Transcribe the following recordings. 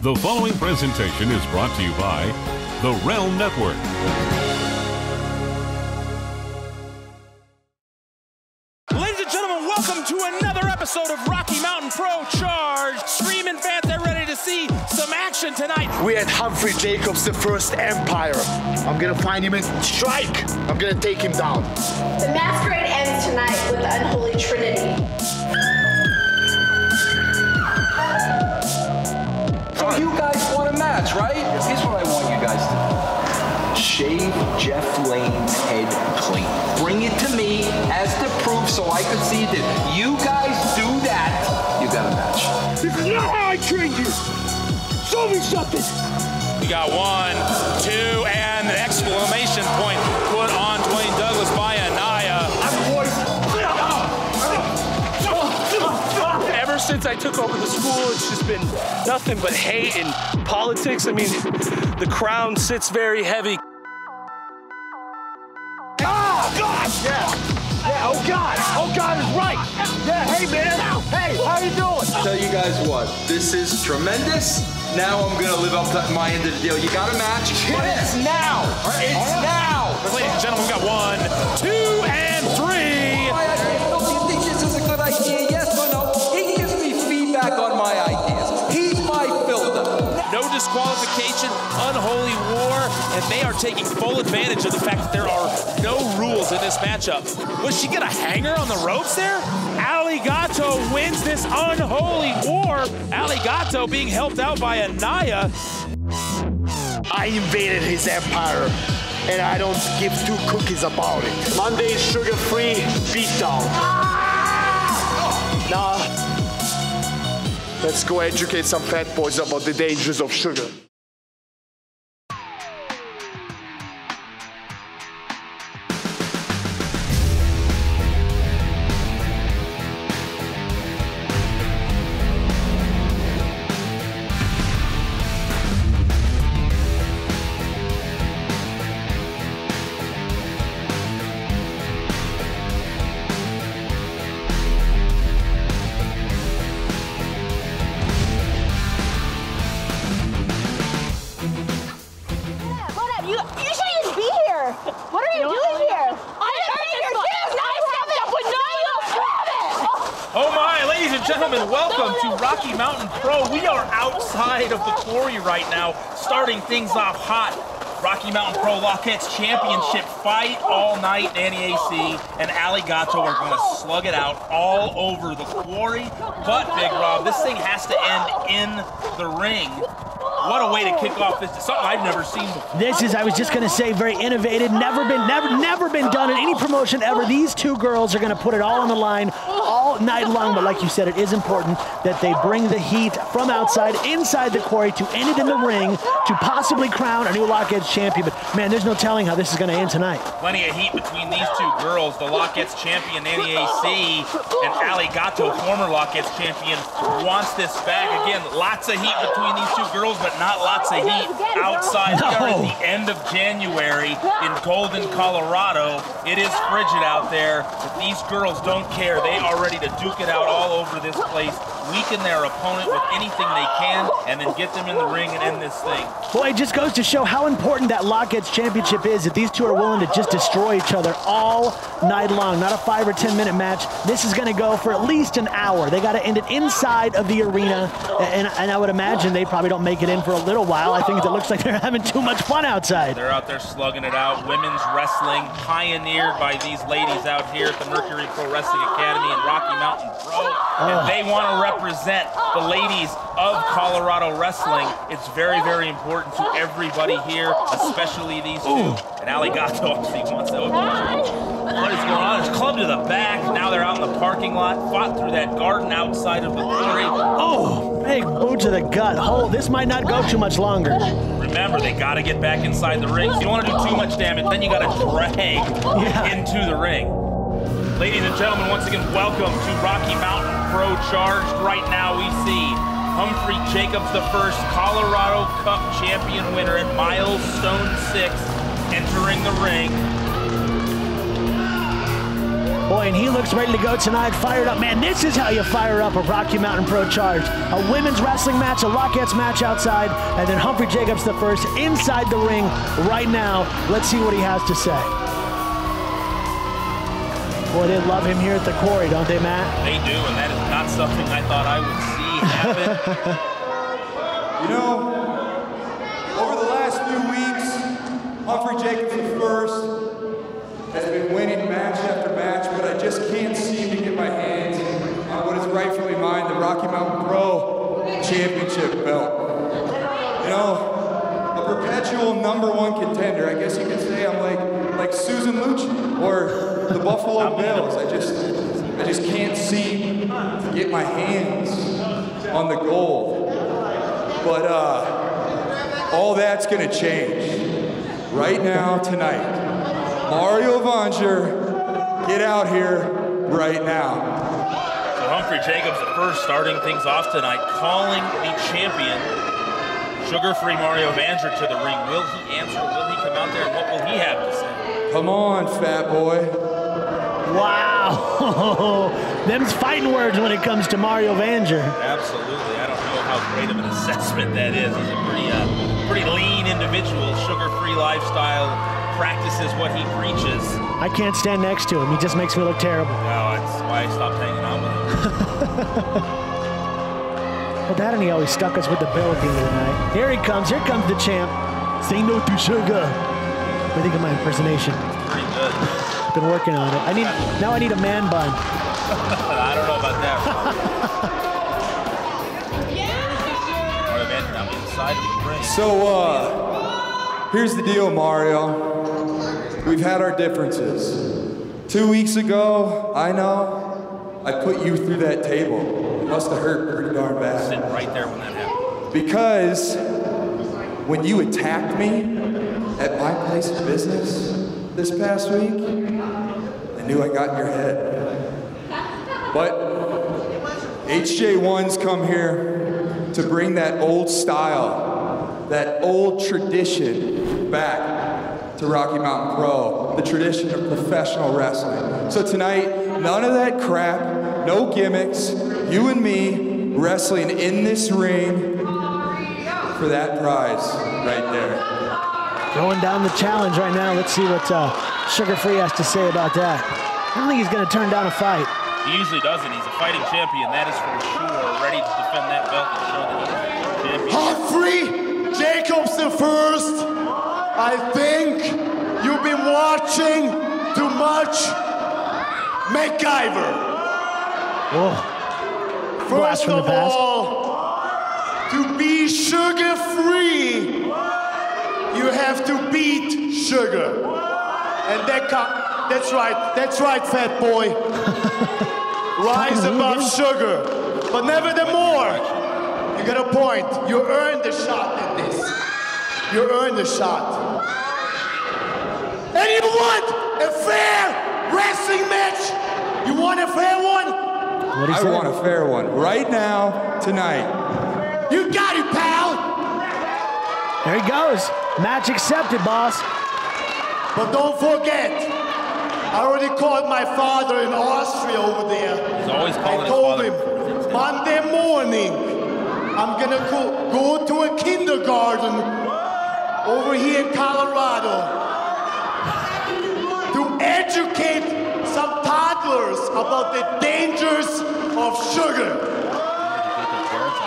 The following presentation is brought to you by the Realm Network. Ladies and gentlemen, welcome to another episode of Rocky Mountain Pro Charge. Screaming fans are ready to see some action tonight. We're at Humphrey Jacobs, the first Empire. I'm gonna find him and strike. I'm gonna take him down. The masquerade ends tonight with the Unholy Trinity. So you guys want a match, right? Here's what I want you guys to do. Shave Jeff Lane's head clean. Bring it to me as the proof so I can see that you guys do that. You got a match. This is not how I trained you. Show me something. We got 1, 2, and an exclamation point put on Dwayne Douglas by Anaya. Ever since I took over the school, it's just been nothing but hate and politics. I mean, the crown sits very heavy. Oh, God! Yeah, oh, God! Oh, God is right! Yeah, hey, man! Hey, how you doing? Tell you guys what, this is tremendous. Now I'm gonna live up to my end of the deal. You got a match, but it's now! It's now! Ladies and gentlemen, we got 1, 2, and 3. Do you think this is a good idea? Yes or no? He gives me feedback on my ideas. He's my filter. No disqualification, unholy war, and they are taking full advantage of the fact that there are no rules in this matchup. Was she gonna hang her on the ropes there? Aligato wins this unholy war. Aligato being helped out by Anaya. I invaded his empire, and I don't give two cookies about it. Monday's sugar-free beatdown. Now, let's go educate some fat boys about the dangers of sugar. Gentlemen, welcome to Rocky Mountain Pro. We are outside of the quarry right now, starting things off hot. Rocky Mountain Pro Lockettes Championship fight all night. Danny AC and Aligato are going to slug it out all over the quarry. But, Big Rob, this thing has to end in the ring. What a way to kick off this. Something I've never seen before. This is, I was just going to say, very innovative. Never been done in any promotion ever. These two girls are going to put it all on the line all night long. But like you said, it is important that they bring the heat from outside, inside the quarry, to end it in the ring, to possibly crown a new Lockettes champion. But man, there's no telling how this is going to end tonight. Plenty of heat between these two girls. The Lockettes champion, Danny AC, and Aligato, former Lockettes champion, wants this back. Again, lots of heat between these two girls, but not lots of heat outside. We are at the end of January in Golden, Colorado. It is frigid out there, but these girls don't care. They are ready to duke it out all over this place, weaken their opponent with anything they can, and then get them in the ring and end this thing. Boy, it just goes to show how important that Lockettes championship is, that these two are willing to just destroy each other all night long. Not a 5 or 10 minute match. This is going to go for at least an hour. They got to end it inside of the arena, and I would imagine they probably don't make it in for a little while. I think it looks like they're having too much fun outside. They're out there slugging it out. Women's wrestling pioneered by these ladies out here at the Mercury Pro Wrestling Academy in Rocky Mountain Pro. And they want to represent the ladies of Colorado wrestling. It's very, very important to everybody here, especially these two. And Aligato obviously wants to. What is going on? It's clubbed to the back. Now they're out in the parking lot, fought through that garden outside of the quarry. Oh, big boot to the gut. Oh, this might not go too much longer. Remember, they got to get back inside the ring. You don't want to do too much damage, then you got to drag into the ring. Ladies and gentlemen, once again, welcome to Rocky Mountain Pro Charged. Right now we see Humphrey Jacobs, the first Colorado Cup champion winner at Milestone 6, entering the ring. Boy, and he looks ready to go tonight, fired up. Man, this is how you fire up a Rocky Mountain Pro Charge. A women's wrestling match, a Lockettes match outside, and then Humphrey Jacobs the first inside the ring right now. Let's see what he has to say. Boy, they love him here at the quarry, don't they, Matt? They do, and that is not something I thought I would see happen. You know, over the last few weeks, Humphrey Jacobs the first has been winning match after match, but I just can't seem to get my hands on what is rightfully mine, the Rocky Mountain Pro Championship belt. You know, a perpetual #1 contender. I guess you could say I'm like Susan Lucci or the Buffalo Bills. I just can't seem to get my hands on the gold. But all that's gonna change right now, tonight. Mario Vanger, get out here right now. So Humphrey Jacobs the first starting things off tonight, calling the champion, sugar-free Mario Vanger to the ring. Will he answer? Will he come out there? And what will he have to say? Come on, fat boy. Wow. Them's fighting words when it comes to Mario Vanger. Absolutely. I don't know how great of an assessment that is. He's a pretty lean individual, sugar-free lifestyle, practices what he preaches. I can't stand next to him. He just makes me look terrible. No, that's why I stopped hanging out with him. Well, that and he always stuck us with the bill at the end of the night. Here he comes. Here comes the champ. Say no to sugar. What do you think of my impersonation? Pretty good. Been working on it. Now I need a man bun. I don't know about that. Mario Vanger now inside of the ring. So, here's the deal, Mario. We've had our differences. 2 weeks ago, I know, I put you through that table. It must have hurt pretty darn bad. Sitting right there when that happened. Because when you attacked me at my place of business this past week, I knew I got in your head. But HJ1's come here to bring that old style, that old tradition back to Rocky Mountain Pro, the tradition of professional wrestling. So tonight, none of that crap, no gimmicks, you and me wrestling in this ring for that prize right there. Throwing down the challenge right now. Let's see what Sugar Free has to say about that. I don't think he's going to turn down a fight. He usually doesn't. He's a fighting champion, that is for sure. Ready to defend that belt and show that he's a champion. Humphrey Jacobs the first. I think you've been watching too much MacGyver. Whoa. First of all, to be sugar-free, you have to beat sugar. And that's right, fat boy. Rise above sugar. But nevermore, you got a point. You earned the shot at this. You earned the shot. And you want a fair wrestling match? You want a fair one? I want a fair one right now, tonight. You got it, pal. There he goes. Match accepted, boss. But don't forget, I already called my father in Austria over there. He's always calling I his told father. him, Monday morning, I'm gonna go to a kindergarten over here in Colorado to educate some toddlers about the dangers of sugar.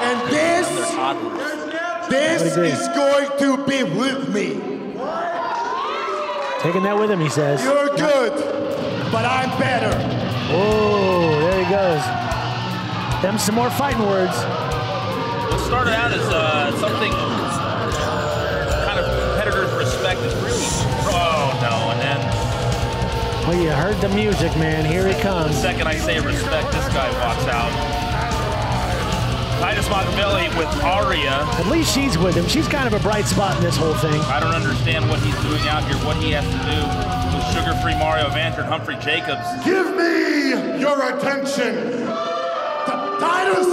And this is going to be with me. Taking that with him, he says. You're good, but I'm better. Oh, there he goes. Them some more fighting words. What started out as something kind of competitors respect is really, oh no, and then Well, you heard the music, man. Here he comes. the second I say respect, this guy walks out. Titus Machiavelli with Daria. At least she's with him. She's kind of a bright spot in this whole thing. I don't understand what he's doing out here, what he has to do with sugar-free Mario Vanger and Humphrey Jacobs. Give me your attention. Titus!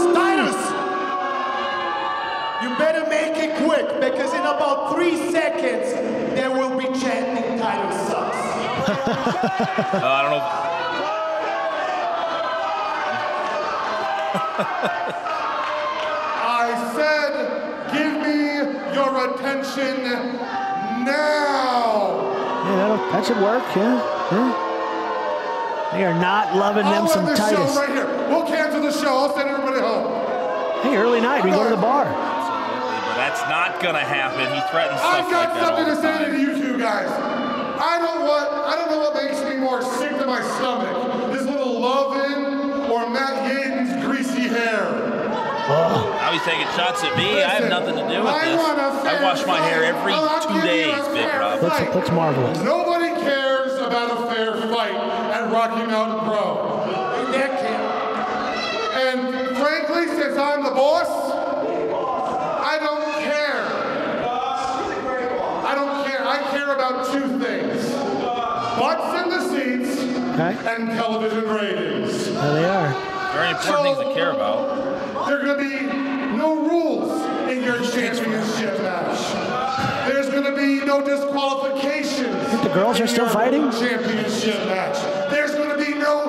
You better make it quick, because in about 3 seconds, there will be chanting Titus sucks. I don't know. I said, give me your attention now. Yeah, that should work, yeah. They are not loving them some Titus. Show right here. We'll cancel the show. I'll send everybody home. Hey, early night, we go to the bar. Absolutely, but that's not gonna happen. He threatens stuff I've got like that something all to the say time. to you two guys. I don't know what makes me more sick to my stomach. This little love-in or Matt Yaden's greasy hair. Now he's taking shots at me. I have nothing to do with this. I wash my hair every 2 days, Big Rob. Looks marvelous. Nobody cares about a fair fight at Rocky Mountain Pro. And frankly, since I'm the boss, I don't care. I don't care. I care about two things. Butts in the seats and television ratings. There they are. Very important things to care about. There are going to be no rules in your championship match. There's going to be no disqualifications. The girls are still fighting? Championship match. There's going to be no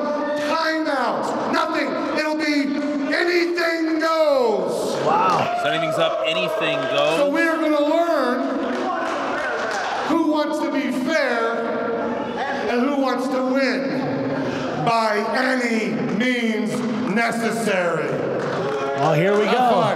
timeouts. Nothing. It'll be anything goes. Wow. So anything's up, anything goes. So we're going to learn who wants to be fair and who wants to win by any means necessary. Well, here we go.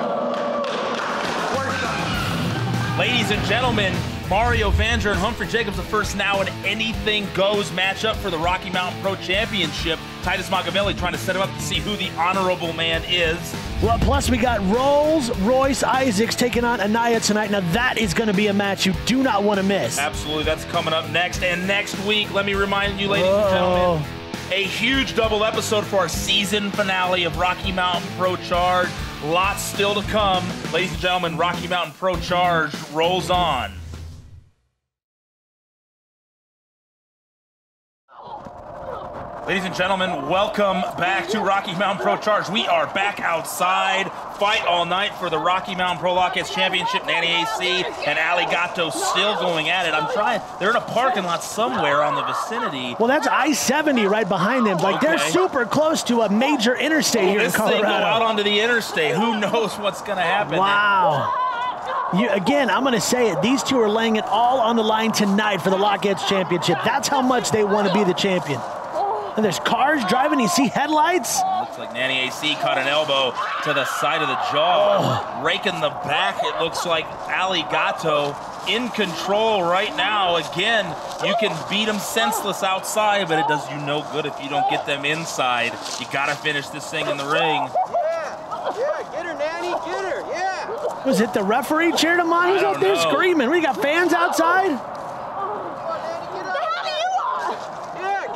Ladies and gentlemen, Mario Vander and Humphrey Jacobs, the first now an anything goes matchup for the Rocky Mountain Pro Championship. Titus Machiavelli trying to set him up to see who the honorable man is. Well, plus we got Rolls Royce Isaacs taking on Anaya tonight. Now that is going to be a match you do not want to miss. Absolutely, that's coming up next. And next week, let me remind you, ladies and gentlemen, a huge double episode for our season finale of Rocky Mountain Pro Charge. Lots still to come. Ladies and gentlemen, Rocky Mountain Pro Charge rolls on. Ladies and gentlemen, welcome back to Rocky Mountain Pro Charge. We are back outside. Fight all night for the Rocky Mountain Pro Lockets Championship. Nanny AC and Aligato still going at it. I'm trying. They're in a parking lot somewhere on the vicinity. Well, that's I-70 right behind them. Like, they're super close to a major interstate here in Colorado. This thing go out onto the interstate. Who knows what's going to happen? Wow. Again, I'm going to say it. These two are laying it all on the line tonight for the Lockets Championship. That's how much they want to be the champion. And there's cars driving. You see headlights? Looks like Nanny AC caught an elbow to the side of the jaw. Raking the back, it looks like Aligato in control right now. Again, you can beat them senseless outside, but it does you no good if you don't get them inside. You got to finish this thing in the ring. Yeah, get her, Nanny, get her, yeah. Was it the referee cheered him on? He's out there screaming. We got fans outside?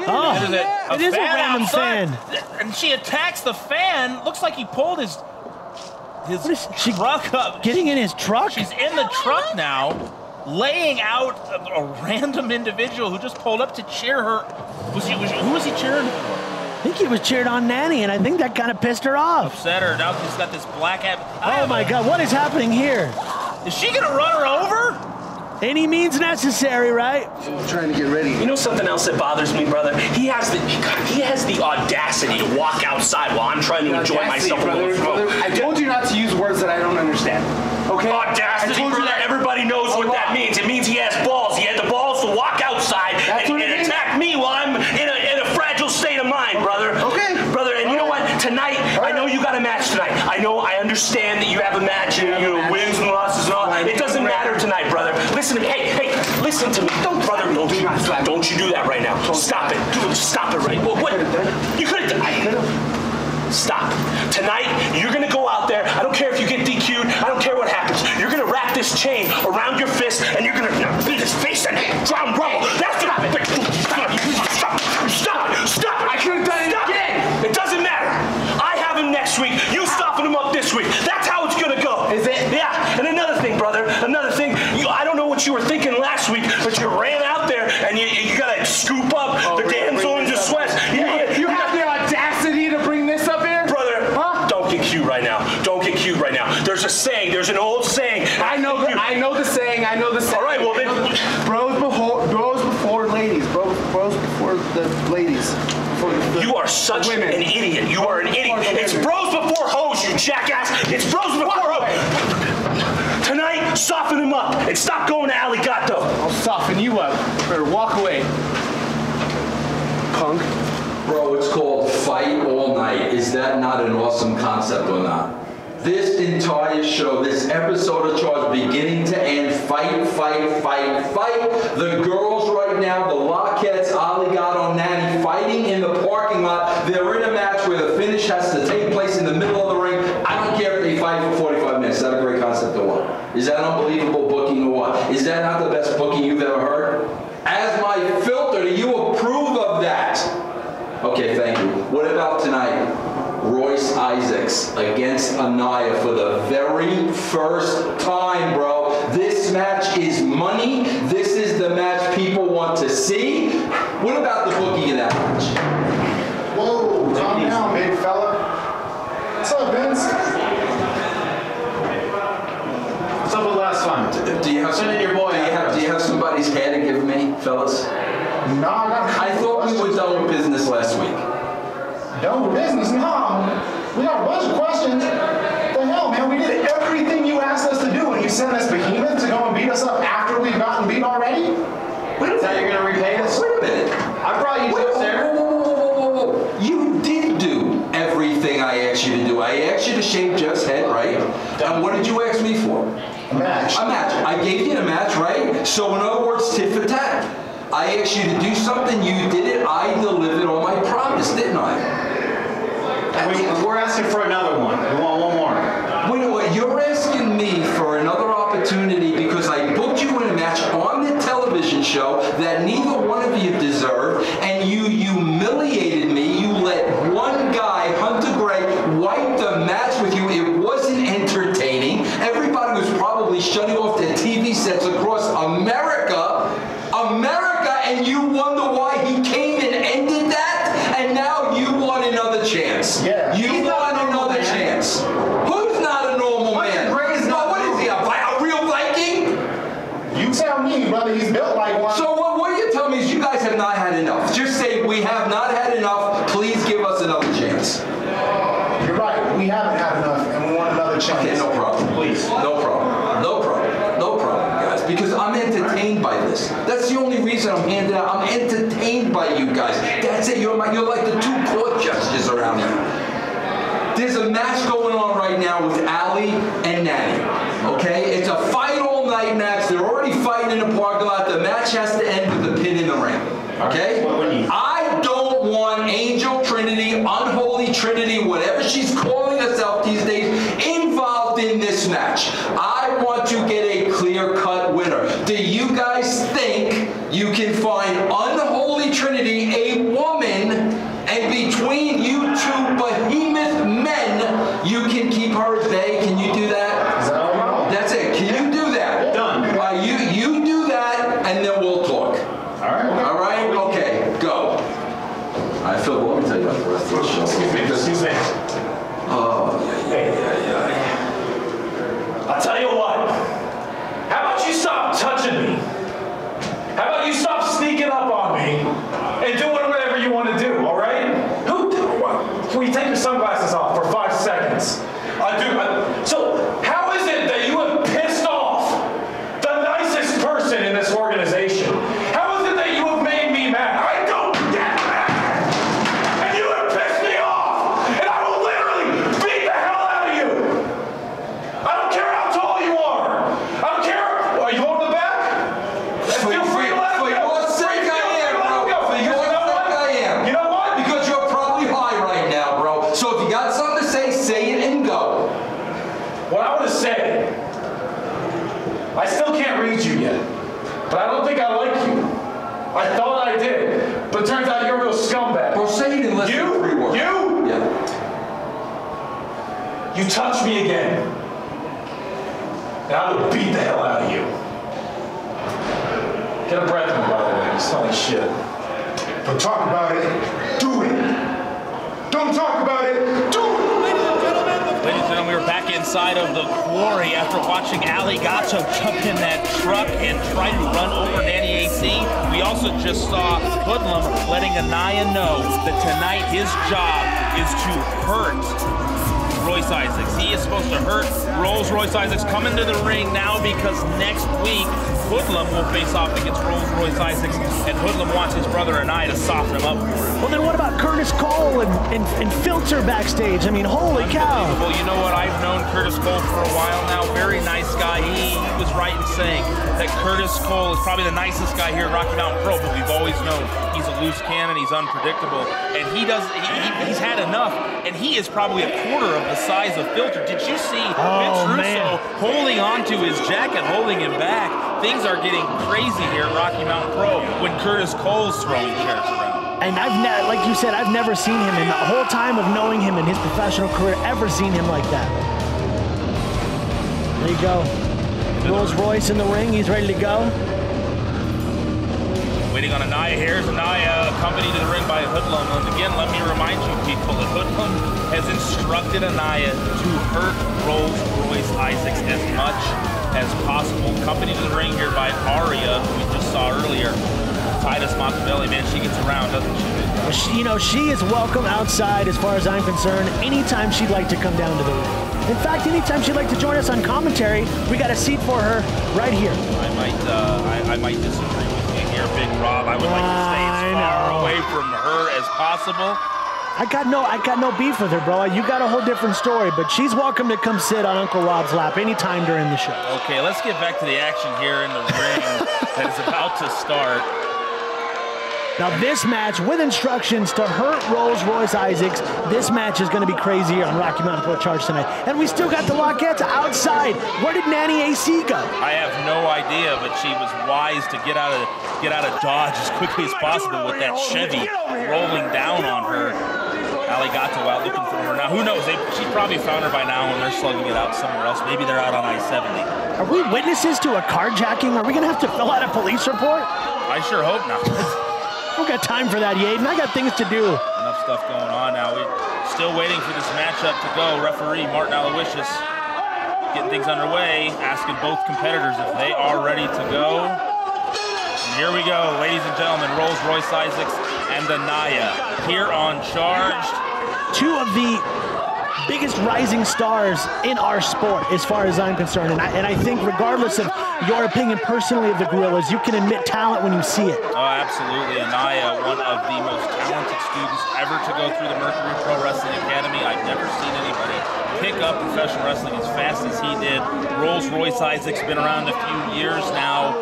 It is a random fan. And she attacks the fan. Looks like he pulled his truck up. Getting in his truck? She's in the truck now, laying out a random individual who just pulled up to cheer her. Who was he cheering for? I think he was cheered on Nanny, and I think that kind of pissed her off. Upset her. Now she's got this black hat. Oh my God, what is happening here? Is she gonna run her over? Any means necessary, right? I'm trying to get ready. You know something else that bothers me, brother? He has the audacity to walk outside while I'm trying to enjoy myself. Brother, I told you not to use words that I don't understand. Okay? Audacity, brother. Everybody knows what that means. It means he has balls. He had the balls to walk outside and attack me while I'm in a fragile state of mind, brother. Okay. Brother, and you know what? Tonight, I know you got a match tonight. I understand that you have a match and wins and losses and all. It doesn't matter tonight, brother. Listen to me. Hey, listen to me. Don't you do that right now. Stop it. Stop it right now. What? You could have. Stop. Tonight, you're going to go out there. I don't care if you get DQ'd. I don't care what happens. You're going to wrap this chain around your fist, and you're going to beat his face and drown rubble. That's what happened. Stop. I could have done it again. It doesn't matter. I have him next week. You stopping him up this week. That's how it's going to go. Is it? Yeah. And another thing, brother. I don't know what you were thinking last week, but you ran out there, and you got to scoop up the damsel in distress. You have the audacity to bring this up here? Brother, don't get cute right now. Don't get cute right now. There's a saying. There's an old saying. I know the saying. All right, well then. Bros before ladies. Bros before the ladies. You are such an idiot. You are an idiot. It's bros before hoes, you jackass. It's bros before hoes. Tonight, soften him up and stop going to Aligato. I'll soften you up. Better walk away. Punk. Bro, it's called Fight All Night. Is that not an awesome concept or not? This entire show, this episode of Charge, beginning to end, fight, fight, fight, fight. The girls right now, the Lockets, Aligato, Nanny, fighting in the parking lot. They're in a match where the finish has to take place in the middle of the ring. I don't care if they fight for 45 minutes. Is that a great concept or what? Is that unbelievable booking or what? Is that not the best booking you've ever heard? As my filter, do you approve of that? Okay, thank you. What about tonight? Royce Isaacs against Anaya for the very first time, bro. This match is money. This is the match people want to see. What about the booking of that match? Whoa, calm down, big fella. What's up, Vince? What's up with last time? Do you have Send in your boy. Do you have somebody's hand to give me, fellas? No, I thought we were done with business last week. Done with business? No. We got a bunch of questions. What the hell, man? We did everything you asked us to do, and you sent us behemoth to go and beat us up after we've gotten beat already? Is that you're going to repay us? Wait a minute. I brought you to there. Whoa. You did do everything I asked you to do. I asked you to shave Jeff's head, right? And what did you ask me for? A match. A match. I gave you a match, right? So in other words, tit for tat. I asked you to do something, you did it, I delivered on my promise, didn't I? We're asking for another one. We want one more. Wait, you're asking me for another opportunity because I booked you in a match on the television show that neither one of you deserved, and you humiliated me. You let one guy, Hunter Gray, wipe the match with you. It wasn't entertaining. Everybody was probably shutting off their TV sets across America, and you wonder why he came and ended that, and now you want another chance. Yeah. You want another chance. Who's not a normal man? What is he, a real Viking? You tell me, brother, he's built like one. So what you're telling me is you guys have not had enough. Just say, we have not had enough, please give us another chance. You're right, we haven't had enough, and we want another chance. Okay, no problem. Please. No problem, guys, because I'm entertained by this. That's the only reason I'm handing out. I'm entertained by you guys. That's it. You're like the two court judges around here. There's a match going on right now with Ali and Nanny. Okay? It's a fight all night match. They're already fighting in the parking lot. The match has to end with a pin in the ring. Okay? I don't want Angel Trinity, Unholy Trinity, whatever she's calling herself these days, involved in this match. I want to get a clear-cut winner. Do you guys think you can find Unholy Trinity, a woman, and between you two behemoth men, you can keep her at bay? Can you do that? That's it. Can you do that? Done. You do that, and then we'll talk. All right? Okay, go. All right, Phil, let me tell you about the rest of the show. Excuse me. Oh, yeah. I'll tell you what. How about you stop touching me? How about you stop sneaking up on me and doing whatever you want to do, all right? Can we take your sunglasses off for 5 seconds? So how is it that you have pissed off the nicest person in this organization? How is it that you have made me mad? I don't get mad! And you have pissed me off! And I will literally beat the hell out of you! I don't care how tall you are! I don't care! Are you on the back? Feel free to let me go! For your sake I am, bro! For your sake I am! You know what? Because you're probably high right now, bro. So if you got something to say it and go. What I want to say, I still can't read you yet, but I don't think I like you. I thought I did, but it turns out you're a real scumbag. Bro, say it in less than 3 words. Yeah. You touch me again, and I will beat the hell out of you. Get a breath in, by the way. You smell like shit. Don't talk about it. Do it. Don't talk about it. Do it. Ladies and gentlemen, we are back in side of the quarry after watching Aligato jump in that truck and try to run over Nanny AC. We also just saw Hoodlum letting Anaya know that tonight his job is to hurt Royce Isaacs. He is supposed to hurt Rolls-Royce Isaacs. Come into the ring now because next week Hoodlum will face off against Rolls-Royce Isaacs, and Hoodlum wants his brother Anaya to soften him up for him. Well, then what about Curtis Cole and Filter backstage? I mean, holy cow. Well, you know what? I've known Curtis Cole for a while now. Very nice guy. He was right in saying that Curtis Cole is probably the nicest guy here at Rocky Mountain Pro, but we've always known he's a loose cannon, he's unpredictable, and he's had enough, and he is probably a quarter of the size of Filter. Did you see Vince Russo holding onto his jacket, holding him back? Things are getting crazy here at Rocky Mountain Pro when Curtis Cole's throwing chairs around. And like you said, I've never seen him in the whole time of knowing him in his professional career, ever seen him like that. There you go. Rolls Royce in the ring, he's ready to go. Waiting on Anaya. Here's Anaya, accompanied to the ring by Hoodlum. And again, let me remind you people that Hoodlum has instructed Anaya to hurt Rolls-Royce Isaacs as much as possible. Accompanied to the ring here by Aria, who we just saw earlier. Titus Montevelli, man, she gets around, doesn't she? You know, she is welcome outside as far as I'm concerned. Anytime she'd like to come down to the ring. In fact, anytime she'd like to join us on commentary, we got a seat for her right here. I might disagree with you here, Big Rob. I would like to stay as far away from her as possible. I got no beef with her, bro. You got a whole different story, but she's welcome to come sit on Uncle Rob's lap anytime during the show. Okay, let's get back to the action here in the ring that is about to start. Now this match, with instructions to hurt Rolls-Royce Isaacs, this match is going to be crazy on Rocky Mountain Pro Charge tonight. And we still got the Lockets outside. Where did Nanny AC go? I have no idea, but she was wise to get out of Dodge as quickly as possible with that Chevy rolling down on her. Aligato out looking for her. Now, who knows? She probably found her by now and they're slugging it out somewhere else. Maybe they're out on I-70. Are we witnesses to a carjacking? Are we going to have to fill out a police report? I sure hope not. We've got time for that, Yaden. I got things to do. Enough stuff going on now. We're still waiting for this matchup to go. Referee Martin Aloysius getting things underway, asking both competitors if they are ready to go. And here we go, ladies and gentlemen. Rolls-Royce Isaacs and Anaya here on Charged. Two of the biggest rising stars in our sport, as far as I'm concerned. And I think regardless of your opinion personally of the Gorillas, you can admit talent when you see it. Oh, absolutely. Anaya, one of the most talented students ever to go through the Mercury Pro Wrestling Academy. I've never seen anybody pick up professional wrestling as fast as he did. Rolls-Royce Isaacs been around a few years now.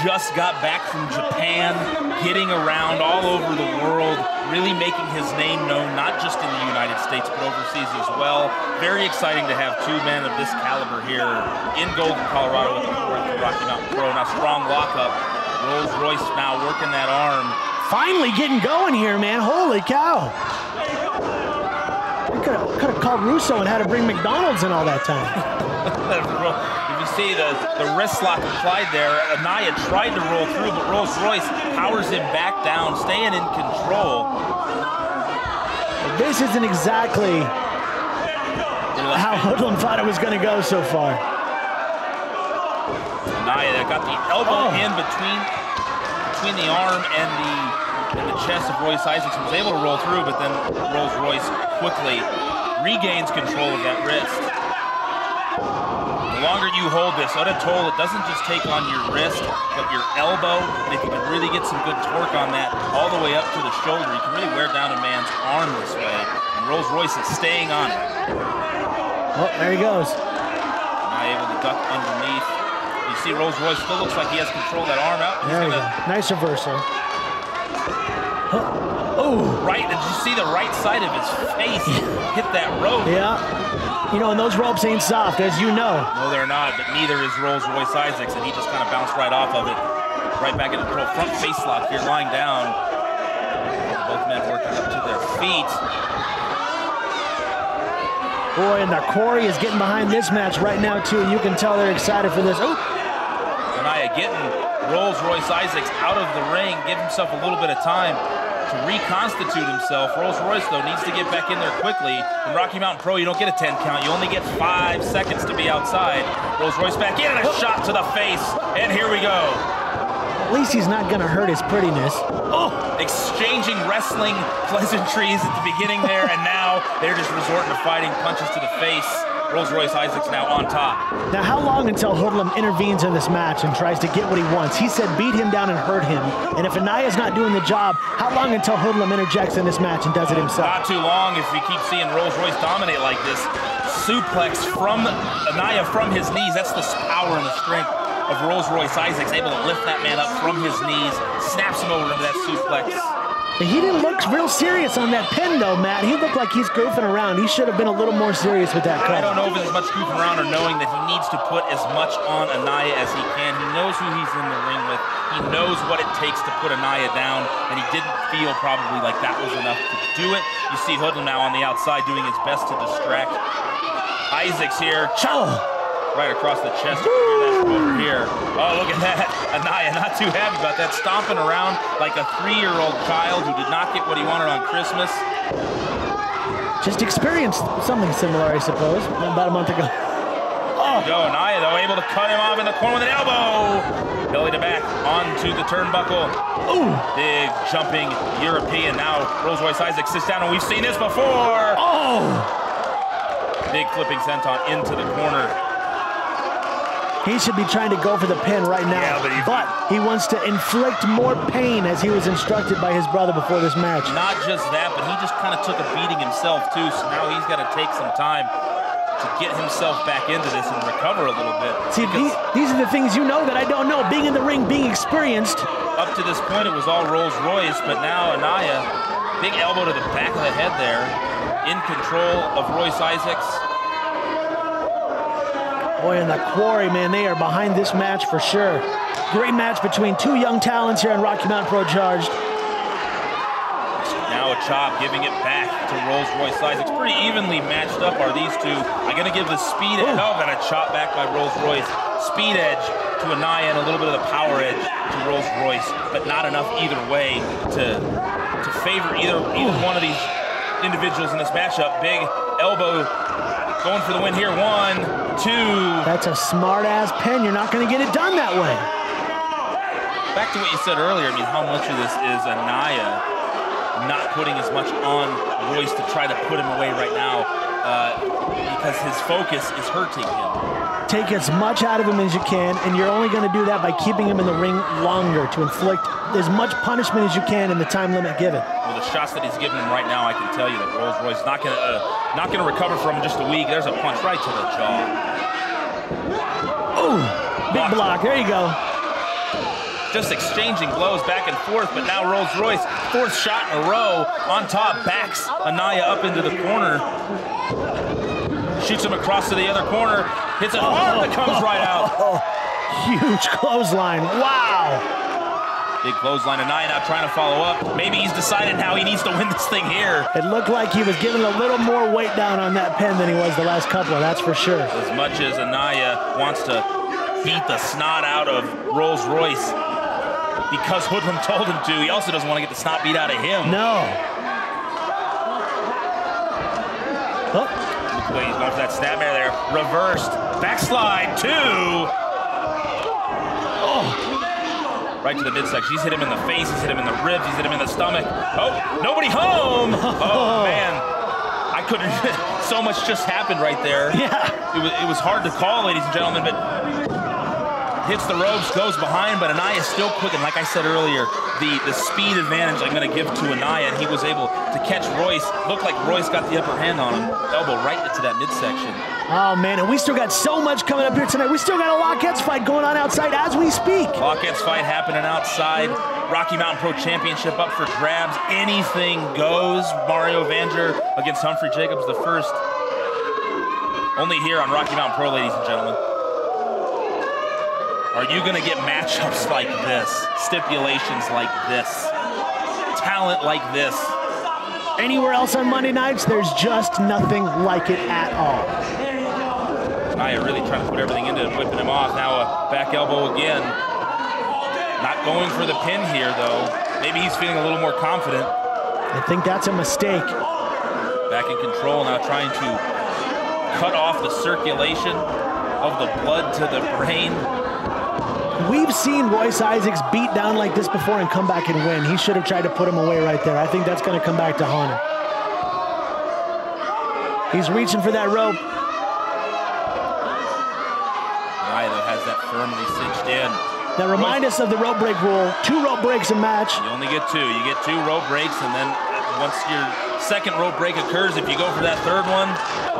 Just got back from Japan, getting around all over the world, really making his name known, not just in the United States, but overseas as well. Very exciting to have two men of this caliber here in Golden, Colorado with the Rocky Mountain Pro. Now, strong lockup. Rolls-Royce now working that arm. Finally getting going here, man. Holy cow. We could have called Russo and had to bring McDonald's in all that time. You see the wrist lock applied there. Anaya tried to roll through, but Rolls-Royce powers him back down, staying in control. This isn't exactly how Hoodlum thought it was going to go so far. Anaya got the elbow in between the arm and the chest of Royce Isaacs, was able to roll through, but then Rolls-Royce quickly regains control of that wrist. The longer you hold this, Oda told it doesn't just take on your wrist, but your elbow, and if you can really get some good torque on that all the way up to the shoulder, you can really wear down a man's arm this way, and Rolls-Royce is staying on it. Oh, there he goes. Not able to duck underneath. You see Rolls-Royce still looks like he has control of that arm out. There we go. Nice reversal. Oh, right, did you see the right side of his face hit that rope? Yeah. You know, and those ropes ain't soft, as you know. No, they're not, but neither is Rolls-Royce Isaacs, and he just kind of bounced right off of it. Right back into control. Front face lock here, lying down. Both men working up to their feet. Boy, and the Corey is getting behind this match right now, too. You can tell they're excited for this. Oh! Anaya getting Rolls-Royce Isaacs out of the ring, give himself a little bit of time. to reconstitute himself. Rolls Royce, though, needs to get back in there quickly. In Rocky Mountain Pro, you don't get a 10 count. You only get 5 seconds to be outside. Rolls Royce back in, and a shot to the face. And here we go. At least he's not going to hurt his prettiness. Oh, exchanging wrestling pleasantries at the beginning there, and now they're just resorting to fighting punches to the face. Rolls Royce Isaacs now on top. Now, how long until Hoodlum intervenes in this match and tries to get what he wants? He said beat him down and hurt him. And if Anaya's not doing the job, how long until Hoodlum interjects in this match and does it himself? Not too long if we keep seeing Rolls Royce dominate like this. Suplex from Anaya from his knees. That's the power and the strength of Rolls Royce Isaacs, able to lift that man up from his knees, snaps him over into that suplex. He didn't look real serious on that pin, though, Matt. He looked like he's goofing around. He should have been a little more serious with that cut. I don't know if it's as much goofing around or knowing that he needs to put as much on Anaya as he can. He knows who he's in the ring with. He knows what it takes to put Anaya down, and he didn't feel probably like that was enough to do it. You see Hoodlum now on the outside doing his best to distract. Isaacs here. Chow! Right across the chest. You can hear that from over here. Oh, look at that. Anaya not too happy about that. Stomping around like a 3-year-old child who did not get what he wanted on Christmas. Just experienced something similar, I suppose, about a month ago. Oh. Go, Anaya, though, able to cut him off in the corner with an elbow. Belly to back onto the turnbuckle. Ooh. Big jumping European. Now Rolls Royce Isaacs sits down, and we've seen this before. Oh. Big flipping senton into the corner. He should be trying to go for the pin right now, yeah, but he wants to inflict more pain as he was instructed by his brother before this match. Not just that, but he just kind of took a beating himself too, so now he's got to take some time to get himself back into this and recover a little bit. See, these are the things you know that I don't know. Being in the ring, being experienced. Up to this point, it was all Rolls Royce, but now Anaya, big elbow to the back of the head there, in control of Royce Isaacs. Boy, and the Quarry, man, they are behind this match for sure. Great match between two young talents here in Rocky Mountain Pro Charged. Now a chop, giving it back to Rolls Royce Isaacs. Pretty evenly matched up are these two. I'm going to give the speed edge. Oh, got a chop back by Rolls Royce. Speed edge to Anaya and a little bit of the power edge to Rolls Royce, but not enough either way to favor either one of these individuals in this matchup. Big elbow going for the win here. 1, 2. That's a smart-ass pin. You're not going to get it done that way. Back to what you said earlier. I mean, how much of this is Anaya not putting as much on Royce to try to put him away right now because his focus is hurting him. Take as much out of him as you can, and you're only going to do that by keeping him in the ring longer to inflict as much punishment as you can in the time limit given. Well, the shots that he's giving him right now, I can tell you that Rolls Royce is not going to recover from in just a week. There's a punch right to the jaw. Ooh, big block. There you go. Just exchanging blows back and forth, but now Rolls Royce, 4th shot in a row, on top, backs Anaya up into the corner. Shoots him across to the other corner, hits it hard, that comes right out. Huge clothesline, wow. Big clothesline, Anaya now trying to follow up. Maybe he's decided now he needs to win this thing here. It looked like he was giving a little more weight down on that pin than he was the last couple, that's for sure. As much as Anaya wants to beat the snot out of Rolls Royce because Hoodlum told him to, he also doesn't want to get the snot beat out of him. No. Oh. Look the way he's going for that snapmare there. Reversed. Backslide, 2. Oh. Right to the midsection. He's hit him in the face, he's hit him in the ribs, he's hit him in the stomach. Oh, nobody home! Oh, man. I couldn't, so much just happened right there. Yeah. It was hard to call, ladies and gentlemen, but hits the ropes, goes behind, but Anaya is still quick. And like I said earlier, the speed advantage I'm going to give to Anaya, and he was able to catch Royce. Looked like Royce got the upper hand on him. Elbow right into that midsection. Oh, man, and we still got so much coming up here tonight. We still got a Lockheads fight going on outside as we speak. Lockheads fight happening outside. Rocky Mountain Pro Championship up for grabs. Anything goes. Mario Vanger against Humphrey Jacobs the first. Only here on Rocky Mountain Pro, ladies and gentlemen. Are you going to get matchups like this, stipulations like this, talent like this? Anywhere else on Monday nights, there's just nothing like it at all. Anaya really trying to put everything into it, whipping him off. Now a back elbow again. Not going for the pin here, though. Maybe he's feeling a little more confident. I think that's a mistake. Back in control now, trying to cut off the circulation of the blood to the brain. We've seen Royce Isaacs beat down like this before and come back and win. He should have tried to put him away right there. I think that's going to come back to haunt him. He's reaching for that rope. Ida has that firmly cinched in. Now remind us of the rope break rule. 2 rope breaks a match. You only get 2. You get 2 rope breaks, and then once your second rope break occurs, if you go for that third one,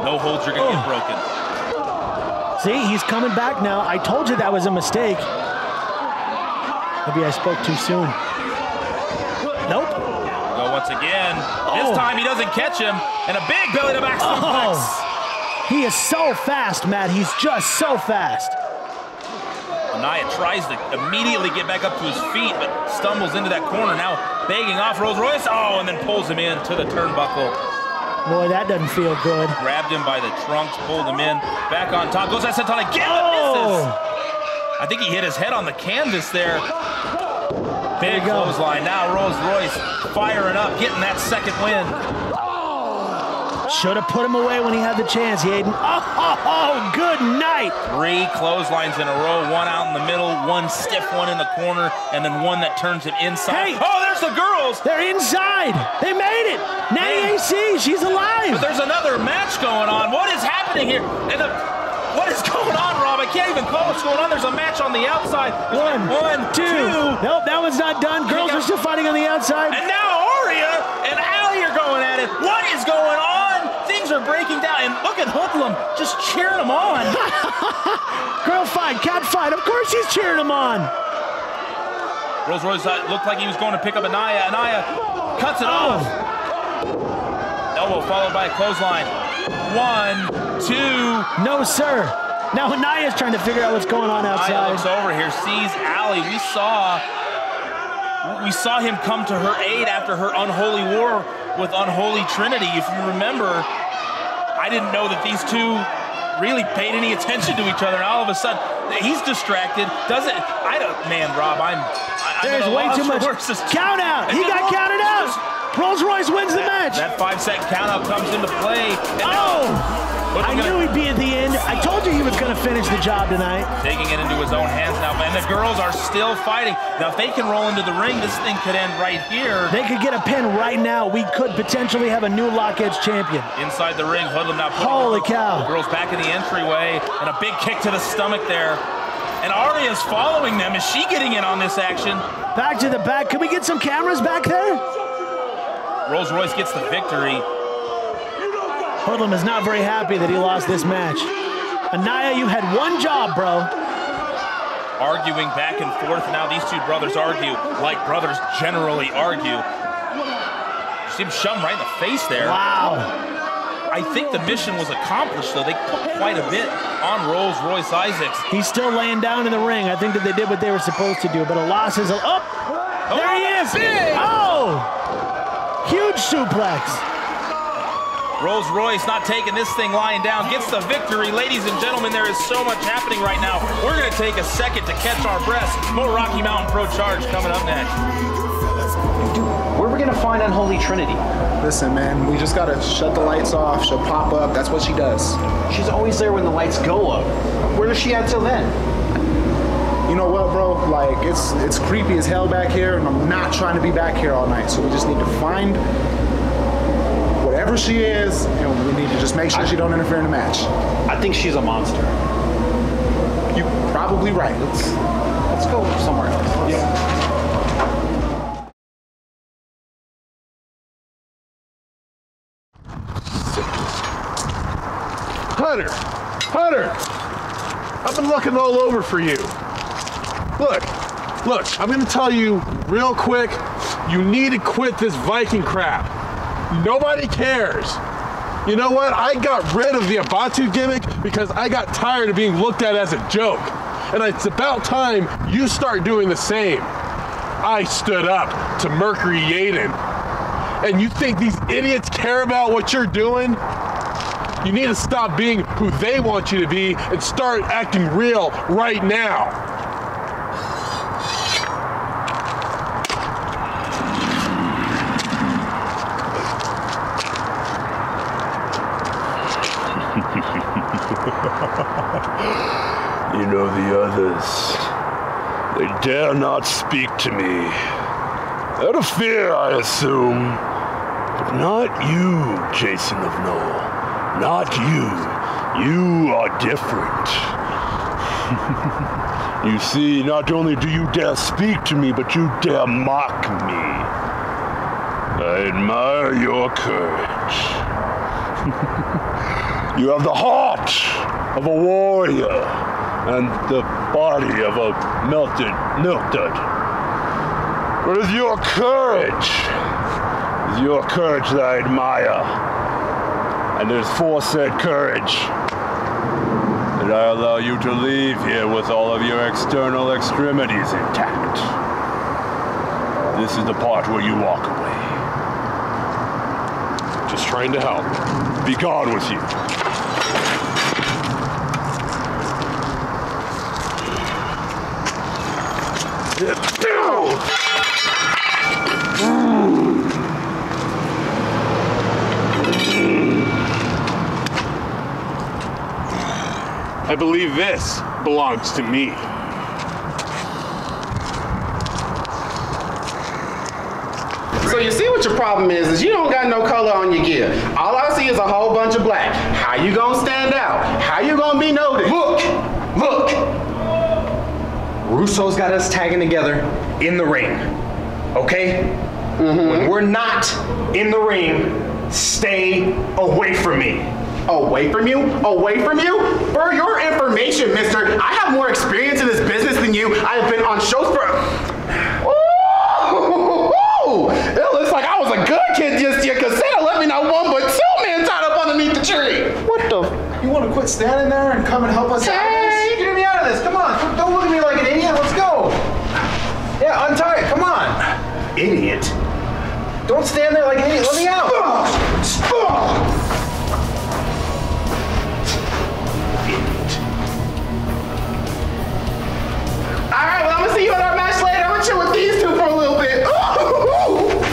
no holds are going to get broken. See, he's coming back now. I told you that was a mistake. Maybe I spoke too soon. Nope. Go once again. This time he doesn't catch him, and a big belly to back suplex. He is so fast, Matt. He's just so fast. Anaya tries to immediately get back up to his feet, but stumbles into that corner. Now begging off Rolls Royce. Oh, and then pulls him in to the turnbuckle. Boy, that doesn't feel good. Grabbed him by the trunks, pulled him in. Back on top. Goes that senton again, but misses. I think he hit his head on the canvas there. Big clothesline. Now Rolls Royce firing up, getting that second win. Should have put him away when he had the chance, Hayden. Oh, good night. 3 clotheslines in a row, 1 out in the middle, 1 stiff one in the corner, and then 1 that turns him inside. Hey, oh, there's the girls. They're inside. They made it. Natty AC, she's alive. But there's another match going on. What is happening here? And what is going on, Rob? I can't even call what's going on. There's a match on the outside. 1, 2. Nope, that one's not done. Girls are still fighting on the outside. And now Aria and Allie are going at it. What is going on? Things are breaking down. And look at Hoodlum just cheering them on. Girl fight, cat fight. Of course he's cheering them on. Rolls Royce looked like he was going to pick up Anaya. Anaya cuts it off. Elbow followed by a clothesline. 1, 2. No, sir. Now Anaya's trying to figure out what's going on outside. Anaya looks over here, sees Allie. We saw him come to her aid after her unholy war with Unholy Trinity. If you remember, I didn't know that these two really paid any attention to each other. And all of a sudden, he's distracted. Man, Rob, there's way too much. Count out. He got counted out. Rolls Royce wins the match. That 5-set count out comes into play. I knew he'd be at the end. I told you he was going to finish the job tonight. Taking it into his own hands now, and the girls are still fighting. Now, if they can roll into the ring, this thing could end right here. They could get a pin right now. We could potentially have a new Lock Edge champion. Inside the ring, Hoodlum now putting Holy cow. The girls back in the entryway, and a big kick to the stomach there. And Aria's following them. Is she getting in on this action? Back to the back. Can we get some cameras back there? Rolls Royce gets the victory. Hoodlum is not very happy that he lost this match. Anaya, you had one job, bro. Arguing back and forth. Now these two brothers argue like brothers generally argue. You see him shove him right in the face there. Wow. I think the mission was accomplished, though. They put quite a bit on Rolls Royce Isaacs. He's still laying down in the ring. I think that they did what they were supposed to do, but a loss is a... Oh! There he is! Big. Oh! Huge suplex. Rolls Royce not taking this thing lying down, gets the victory. Ladies and gentlemen, there is so much happening right now. We're going to take a second to catch our breaths. More Rocky Mountain Pro Charge coming up next. Where are we going to find Unholy Trinity? Listen, man, we just got to shut the lights off. She'll pop up. That's what she does. She's always there when the lights go up. Where is she at till then? You know what, bro? Like, it's creepy as hell back here, and I'm not trying to be back here all night. So we just need to find whatever she is, and we need to just make sure she don't interfere in the match. I think she's a monster. You're probably right. Let's go somewhere else. Yeah. Hunter, I've been looking all over for you. Look, I'm gonna tell you real quick, you need to quit this Viking crap. Nobody cares. You know what? I got rid of the Abatu gimmick because I got tired of being looked at as a joke. And it's about time you start doing the same. I stood up to Mercury Yaden. And you think these idiots care about what you're doing? You need to stop being who they want you to be and start acting real right now. You know the others. They dare not speak to me. Out of fear, I assume. But not you, Jason of Knoll. Not you. You are different. You see, not only do you dare speak to me, but you dare mock me. I admire your courage. You have the heart of a warrior and the body of a melted milk dud. But it's your courage that I admire. And it's for said courage that I allow you to leave here with all of your external extremities intact. This is the part where you walk away. Just trying to help. Be gone with you. I believe this belongs to me. So you see what your problem is you don't got no color on your gear. All I see is a whole bunch of black. How you gonna stand out? How you gonna be noticed? Look! Russo's got us tagging together in the ring, okay? When we're not in the ring, stay away from me. Away from you? Away from you? For your information, mister, I have more experience in this business than you. I have been on shows for... Ooh! It looks like I was a good kid just here, because Santa left me not one but two men tied up underneath the tree. What the? You want to quit standing there and come and help us out of this? Get me out of this. Come on. Don't look at me like an idiot. Let's go. Yeah, untie it. Come on. Idiot? Don't stand there like an idiot. Let me out. Alright, well, I'm gonna see you at our match later. I'm gonna chill with these two for a little bit.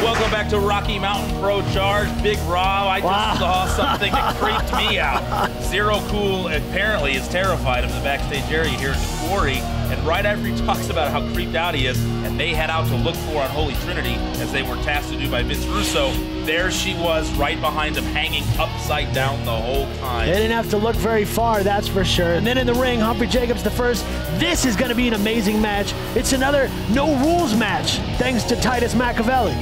Welcome back to Rocky Mountain Pro Charge. Big Rob, I just saw something that creeped me out. Zero Cool apparently is terrified of the backstage area here at the Quarry. And right after he talks about how creeped out he is, and they head out to look for Unholy Trinity, as they were tasked to do by Vince Russo, there she was right behind him, hanging upside down the whole time. They didn't have to look very far, that's for sure. And then in the ring, Humphrey Jacobs the first. This is going to be an amazing match. It's another no-rules match, thanks to Titus Machiavelli.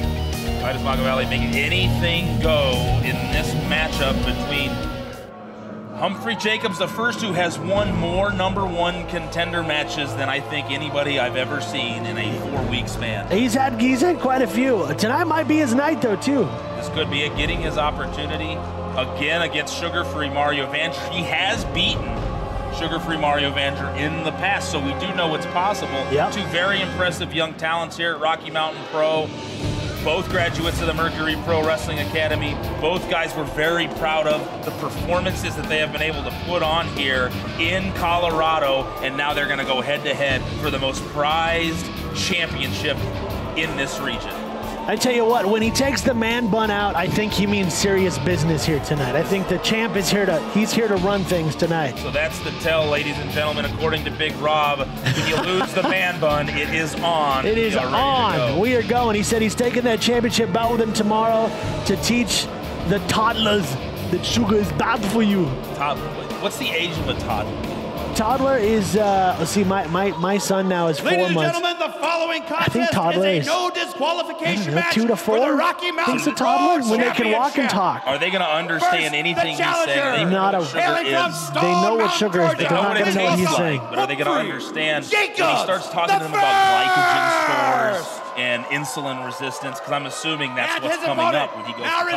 Titus Machiavelli making anything go in this matchup between Humphrey Jacobs the first, who has won more #1 contender matches than I think anybody I've ever seen in a 4-week span. He's had quite a few. Tonight might be his night, though, too. This could be it, getting his opportunity again against Sugar-Free Mario Vanger. He has beaten Sugar-Free Mario Vanger in the past, so we do know it's possible. Yep. Two very impressive young talents here at Rocky Mountain Pro. Both graduates of the Mercury Pro Wrestling Academy. Both guys were very proud of the performances that they have been able to put on here in Colorado, and now they're gonna go head-to-head for the most prized championship in this region. I tell you what, when he takes the man bun out, I think he means serious business here tonight. I think the champ is here he's here to run things tonight. So that's the tell, ladies and gentlemen, according to Big Rob. When you lose the man bun, it is on. It is on. We are going. He said he's taking that championship bout with him tomorrow to teach the toddlers that sugar is bad for you. Toddler. What's the age of a toddler? Toddler is, let's see, my son now is 4 months. Ladies and gentlemen, the following contest is a no disqualification match 2 to 4. for the Rocky Mountain He's a toddler when they can walk and talk. Are they going to understand anything he's saying? Not a. They know what sugar is, but they're not going to know what he's saying. But are they going to understand when he starts talking to them about glycogen stores and insulin resistance? Because I'm assuming that's what's coming up when he goes to talk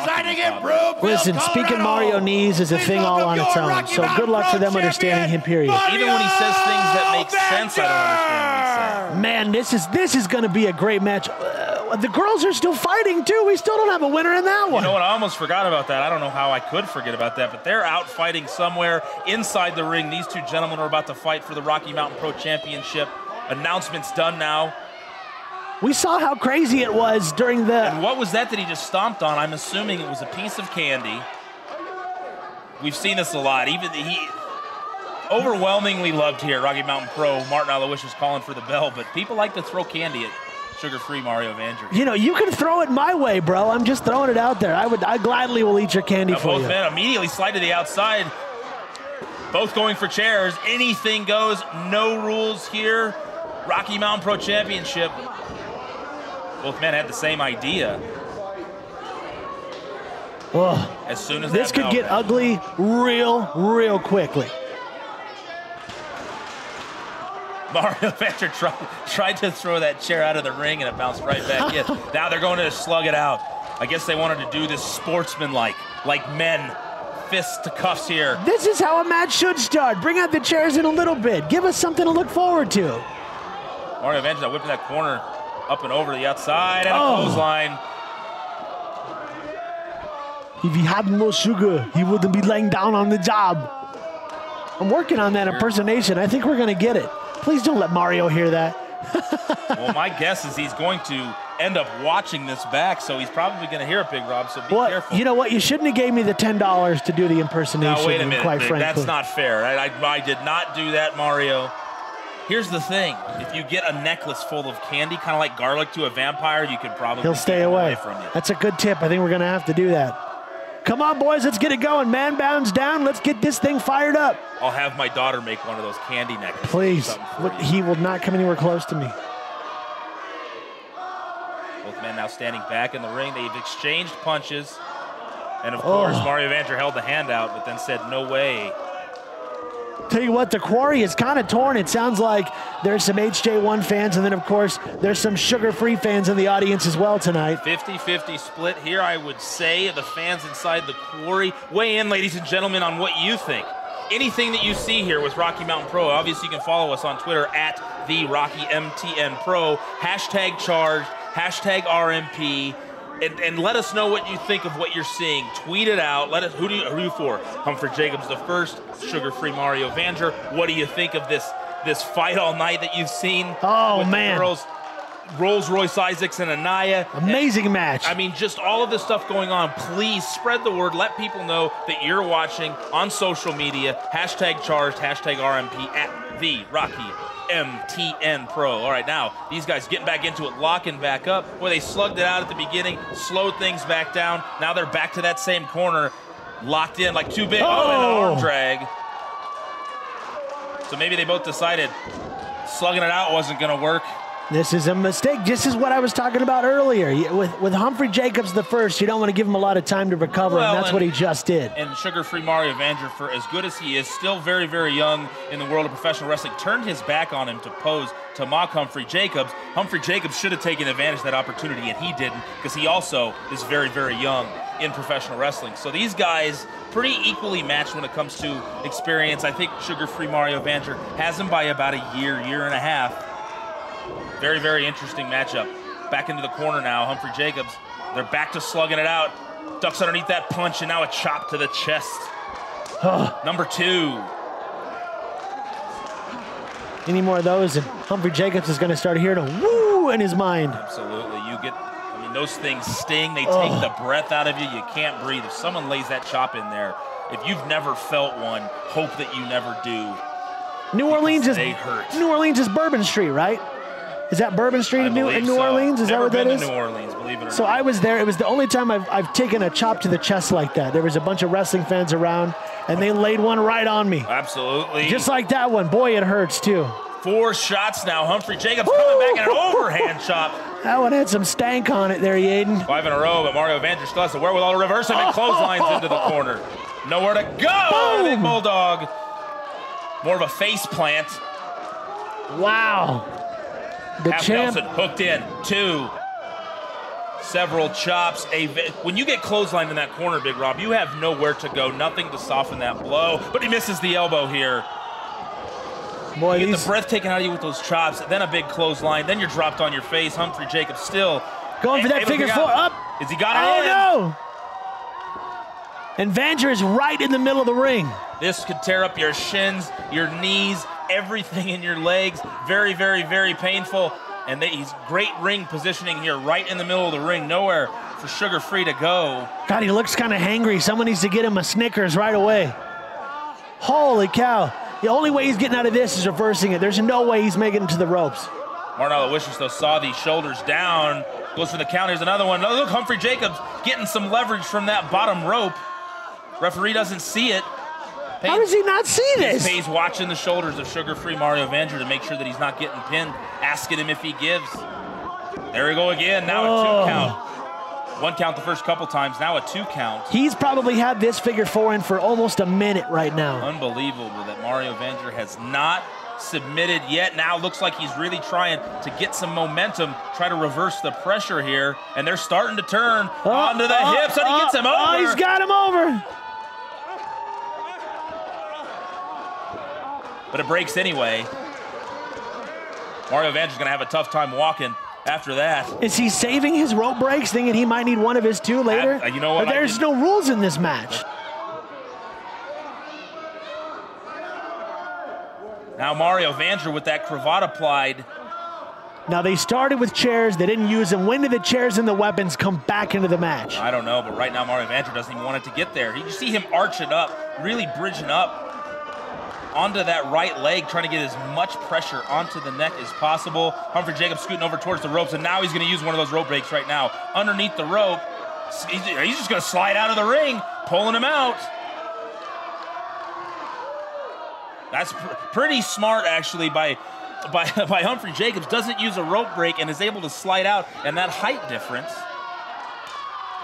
to Listen, speaking Mario knees is a thing all on its own. So good luck for them understanding him, period. Even when he says things that make sense, I don't understand what he's saying. Man, this is going to be a great match. The girls are still fighting, too. We still don't have a winner in that one. You know what? I almost forgot about that. I don't know how I could forget about that, but they're out fighting somewhere inside the ring. These two gentlemen are about to fight for the Rocky Mountain Pro Championship. Announcement's done now. We saw how crazy it was during the... And what was that he just stomped on? I'm assuming it was a piece of candy. We've seen this a lot. Even Overwhelmingly loved here. Rocky Mountain Pro. Martin Aloysius was calling for the bell, but people like to throw candy at sugar-free Mario Vanger. You know, you can throw it my way, bro. I'm just throwing it out there. I gladly will eat your candy for you. Both men immediately slide to the outside. Both going for chairs. Anything goes. No rules here. Rocky Mountain Pro Championship. Both men had the same idea. Oh, as soon as this could get ugly real quickly. Mario Vanger tried to throw that chair out of the ring and it bounced right back in. Now they're going to slug it out. I guess they wanted to do this sportsman-like, like men, fists to cuffs here. This is how a match should start. Bring out the chairs in a little bit. Give us something to look forward to. Mario Vanger now whipping that corner up and over the outside and a clothesline. If he had more sugar, he wouldn't be laying down on the job. I'm working on that impersonation. I think we're going to get it. Please don't let Mario hear that. Well, my guess is he's going to end up watching this back, so he's probably going to hear it, Big Rob, so be careful. You know what? You shouldn't have gave me the $10 to do the impersonation. Now, wait a minute, quite Big. frankly. That's not fair. I did not do that, Mario. Here's the thing. If you get a necklace full of candy, kind of like garlic to a vampire, you could probably He'll stay away from you. That's a good tip. I think we're going to have to do that. Come on, boys, let's get it going. Man bounds down. Let's get this thing fired up. I'll have my daughter make one of those candy necklaces. Please. He will not come anywhere close to me. Both men now standing back in the ring. They've exchanged punches. And, of course, Mario Vanger held the hand out, but then said, no way. Tell you what, the quarry is kind of torn. It sounds like there's some HJ1 fans, and then, of course, there's some sugar-free fans in the audience as well tonight. 50-50 split here, I would say. The fans inside the quarry. Weigh in, ladies and gentlemen, on what you think. Anything that you see here with Rocky Mountain Pro, obviously you can follow us on Twitter at @TheRockyMTNPro, #charged, #RMP. And let us know what you think of what you're seeing. Tweet it out. Let us. Who are you for? Humphrey Jacobs the first, sugar-free Mario Vanger. What do you think of this fight all night that you've seen? Oh, with man. The girls, Rolls-Royce Isaacs and Anaya. Amazing match. I mean, just all of this stuff going on. Please spread the word. Let people know that you're watching on social media. #charged, #RMP at TheRockyMTN Pro. All right, now these guys getting back into it, locking back up. Boy, they slugged it out at the beginning, slowed things back down. Now they're back to that same corner, locked in like two big. And an arm drag. So maybe they both decided slugging it out wasn't going to work. This is a mistake. This is what I was talking about earlier. With Humphrey Jacobs the first, you don't want to give him a lot of time to recover, and that's what he just did. And sugar-free Mario Vanger, for as good as he is, still very, very young in the world of professional wrestling, turned his back on him to pose to mock Humphrey Jacobs. Humphrey Jacobs should have taken advantage of that opportunity, and he didn't, because he also is very, very young in professional wrestling. So these guys pretty equally matched when it comes to experience. I think sugar-free Mario Vanger has him by about a year and a half. Very, very interesting matchup. Back into the corner now, Humphrey Jacobs. They're back to slugging it out. Ducks underneath that punch, and now a chop to the chest. Number 2. Any more of those, and Humphrey Jacobs is going to start hearing a woo in his mind. Absolutely. I mean, those things sting. They take the breath out of you. You can't breathe. If someone lays that chop in there, if you've never felt one, hope that you never do. New Orleans is Bourbon Street, right? Is that Bourbon Street in New Orleans? Is that what that is? New Orleans, believe it or not. So I was there. It was the only time I've taken a chop to the chest like that. There was a bunch of wrestling fans around, and they laid one right on me. Absolutely. Just like that one. Boy, it hurts, too. 4 shots now. Humphrey Jacobs coming back in an overhand chop. That one had some stank on it there, Yaden. 5 in a row, but Mario Vanger still has the wherewithal to reverse him and clotheslines into the corner. Nowhere to go. Big Bulldog. More of a face plant. Wow. The Half champ Nelson hooked in. 2. Several chops. When you get clotheslined in that corner, Big Rob, you have nowhere to go. Nothing to soften that blow. But he misses the elbow here. Boy, you get the breath taken out of you with those chops, then a big clothesline, then you're dropped on your face. Humphrey Jacobs still going for that figure 4 up. Is he got it in? Oh, no. And Vanger is right in the middle of the ring. This could tear up your shins, your knees, everything in your legs. Very, very, very painful. And he's great ring positioning here, right in the middle of the ring. Nowhere for Sugar Free to go. God, he looks kind of hangry. Someone needs to get him a Snickers right away. Holy cow. The only way he's getting out of this is reversing it. There's no way he's making it to the ropes. Martin Aloysius, though, saw these shoulders down. Goes for the count. Here's another one. Look, Humphrey Jacobs getting some leverage from that bottom rope. Referee doesn't see it. How does he not see this? He's watching the shoulders of sugar-free Mario Vanger to make sure that he's not getting pinned, asking him if he gives. There we go again. Now a 2 count. 1 count the first couple times, now a 2 count. He's probably had this figure 4 in for almost a minute right now. Unbelievable that Mario Vanger has not submitted yet. Now looks like he's really trying to get some momentum, try to reverse the pressure here, and they're starting to turn onto the hips, and he gets him over. Oh, he's got him over. But it breaks anyway. Mario Vanger's gonna have a tough time walking after that. Is he saving his rope breaks, thinking he might need one of his 2 later? You know what? There's no rules in this match. Now Mario Vanger with that cravat applied. Now they started with chairs, they didn't use them. When did the chairs and the weapons come back into the match? I don't know, but right now Mario Vanger doesn't even want it to get there. You see him arching up, really bridging up onto that right leg, trying to get as much pressure onto the neck as possible. Humphrey Jacobs scooting over towards the ropes, and now he's going to use one of those rope breaks right now. Underneath the rope, he's just going to slide out of the ring, pulling him out. That's pretty smart, actually, by Humphrey Jacobs. Doesn't use a rope break and is able to slide out, and that height difference.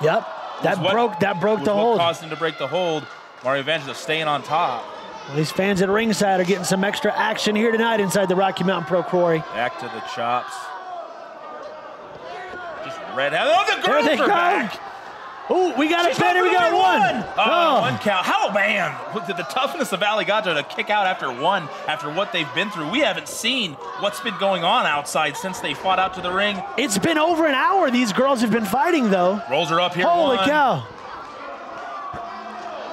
Yep, that broke the hold. What caused him to break the hold. Mario Vanger staying on top. Well, these fans at ringside are getting some extra action here tonight inside the Rocky Mountain Pro Quarry. Back to the chops. Just red. Oh, the girls are back. Oh, we got a pin. Here we got 1. Oh, 1 count. How, man, with the toughness of Alligato to kick out after 1, after what they've been through. We haven't seen what's been going on outside since they fought out to the ring. It's been over an hour these girls have been fighting, though. Rolls her up here. Holy 1. cow.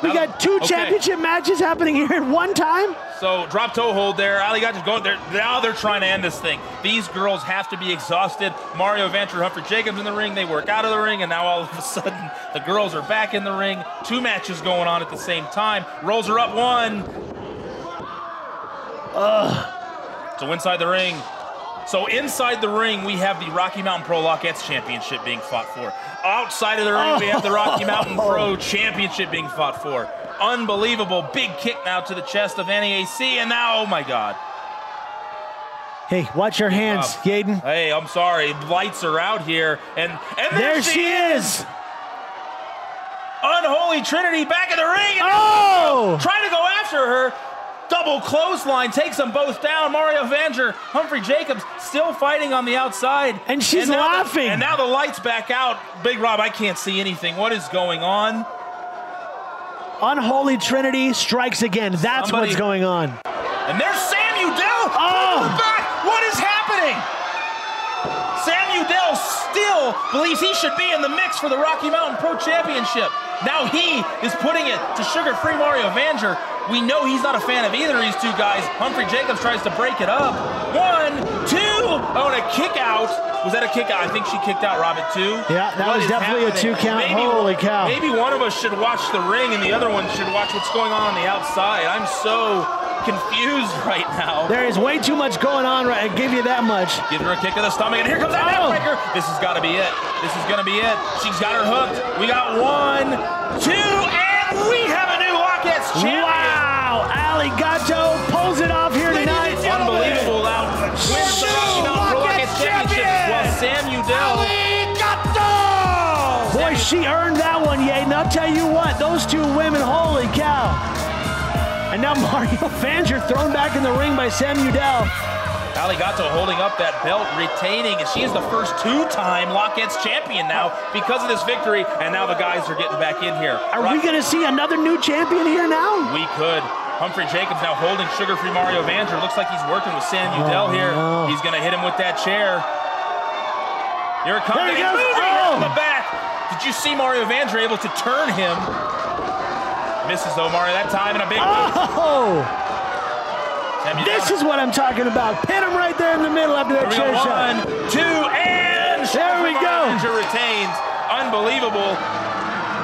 We got 2 championship matches happening here at one time. So drop toe hold there. Alligator's going there. Now they're trying to end this thing. These girls have to be exhausted. Mario Vanger, Humphrey Jacobs in the ring. They work out of the ring, and now all of a sudden the girls are back in the ring. 2 matches going on at the same time. Rolls her up 1. So inside the ring. So inside the ring, we have the Rocky Mountain Pro Lockettes Championship being fought for. Outside of the ring, we have the Rocky Mountain Pro Championship being fought for. Unbelievable. Big kick now to the chest of NAAC, and now, oh my God. Hey, watch your hands, Yaden. Hey, I'm sorry. Lights are out here, and there she is. Unholy Trinity back in the ring. Trying to go after her. Double clothesline takes them both down. Mario Vanger, Humphrey Jacobs still fighting on the outside. And she's laughing. And now the lights back out. Big Rob, I can't see anything. What is going on? Unholy Trinity strikes again. That's what's going on. And there's Sam Udell. Back. What is happening? Sam Udell still believes he should be in the mix for the Rocky Mountain Pro Championship. Now he is putting it to sugar-free Mario Vanger. We know he's not a fan of either of these 2 guys. Humphrey Jacobs tries to break it up. 1, 2. Oh, and a kick out. Was that a kick out? I think she kicked out, Rob, at 2. Yeah, that was definitely a 2 count. Holy cow. Maybe one of us should watch the ring and the other one should watch what's going on the outside. I'm so confused right now. There is way too much going on, right? I give you that much. Give her a kick to the stomach, and here comes that neckbreaker. This has got to be it. This is going to be it. She's got her hooked. We got 1, 2, and we have a new Lockettes champion. Wow! Alligato pulls it off here tonight. Unbelievable. Now wins the Rocky Mountain Pro Lockettes Championship. Well, Sam Udell. Boy, she earned that one, Yaden. I'll tell you what, those 2 women, holy cow. And now Mario Vanger thrown back in the ring by Sam Udell. Alligato holding up that belt, retaining, and she is the first 2-time Lockettes champion now because of this victory, and now the guys are getting back in here. Are we going to see another new champion here now? We could. Humphrey Jacobs now holding sugar-free Mario Vanger. Looks like he's working with Sam Udell here. No. He's going to hit him with that chair. Here it comes. He's moving from the back. Did you see Mario Vanger able to turn him? Misses though, Mario, that time, and a big move. This is what I'm talking about. Pin him right there in the middle after that chair shot. 1, 2, and there we go. Vanger retains. Unbelievable.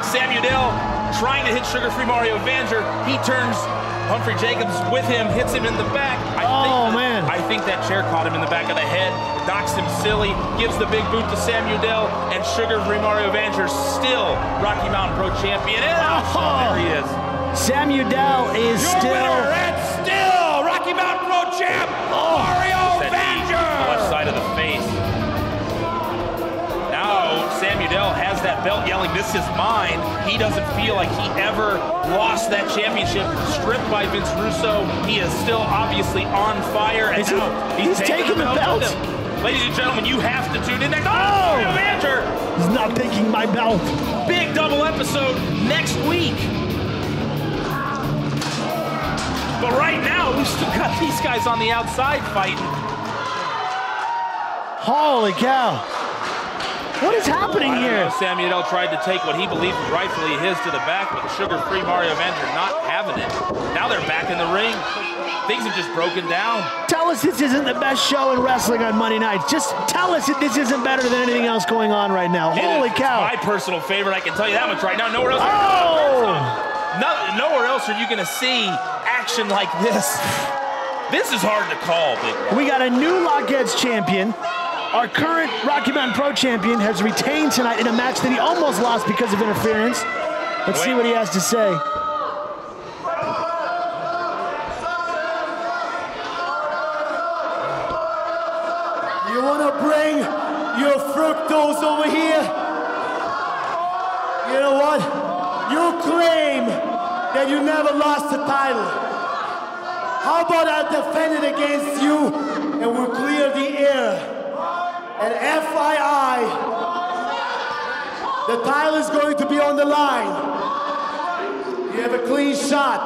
Sam Udell trying to hit sugar-free Mario Vanger. He turns Humphrey Jacobs with him, hits him in the back. I think that chair caught him in the back of the head, knocks him silly, gives the big boot to Sam Udell, and Sugar Free Mario Vanger still Rocky Mountain Pro Champion. And there he is. Sam Udell is winner and still Rocky Mountain Pro Champ, Mario Vanger. Left side of the face. Now Sam Udell has that belt yelling, "This is mine." He doesn't feel like he ever lost that championship. Stripped by Vince Russo. He is still obviously on fire. And he's taking the belt. With him. Ladies and gentlemen, you have to tune in next. Mario Vanger! He's not taking my belt. Big double episode next week. But right now, we've still got these guys on the outside fighting. Holy cow. What is happening here? Sam Udell tried to take what he believed was rightfully his to the back, but Sugar-Free Mario Vanger not having it. Now they're back in the ring. Things have just broken down. Tell us this isn't the best show in wrestling on Monday nights. Just tell us that this isn't better than anything else going on right now. Holy cow. My personal favorite, I can tell you that much right now. Nowhere else. Nowhere else are you going to see action like this. This is hard to call, big. We got a new Lockheads champion. Our current Rocky Mountain Pro champion has retained tonight in a match that he almost lost because of interference. Let's see what he has to say. You want to bring your fructose over here? You know what? You claim that you never lost the title. How about I defend it against you and we'll clear the air? And FYI, the title is going to be on the line. You have a clean shot,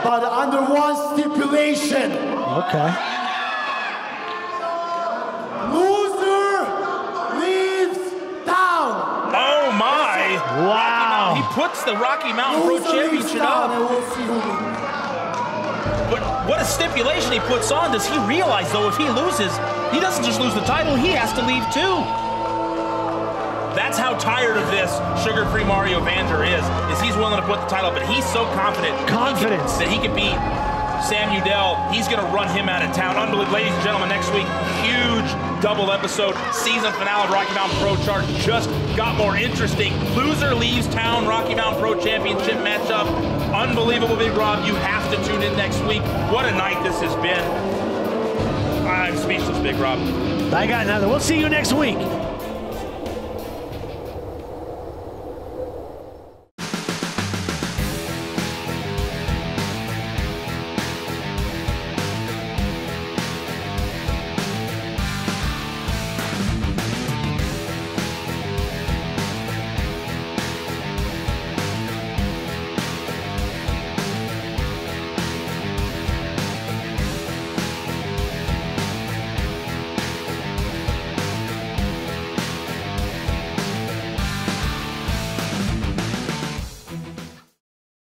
but under one stipulation. Okay. Loser leaves town. Oh my! Wow! He puts the Rocky Mountain Pro Championship up. But what a stipulation he puts on. Does he realize, though, if he loses, he doesn't just lose the title, he has to leave too. That's how tired of this Sugar-Free Mario Vanger is he's willing to put the title, but he's so confident that he can beat Sam Udell. He's going to run him out of town. Unbelievable. Ladies and gentlemen, next week, huge double episode, season finale of Rocky Mountain Pro Charge just got more interesting. Loser leaves town, Rocky Mountain Pro Championship matchup. Unbelievable, Big Rob. You have to tune in next week. What a night this has been. I'm speechless, Big Rob. I got nothing. We'll see you next week.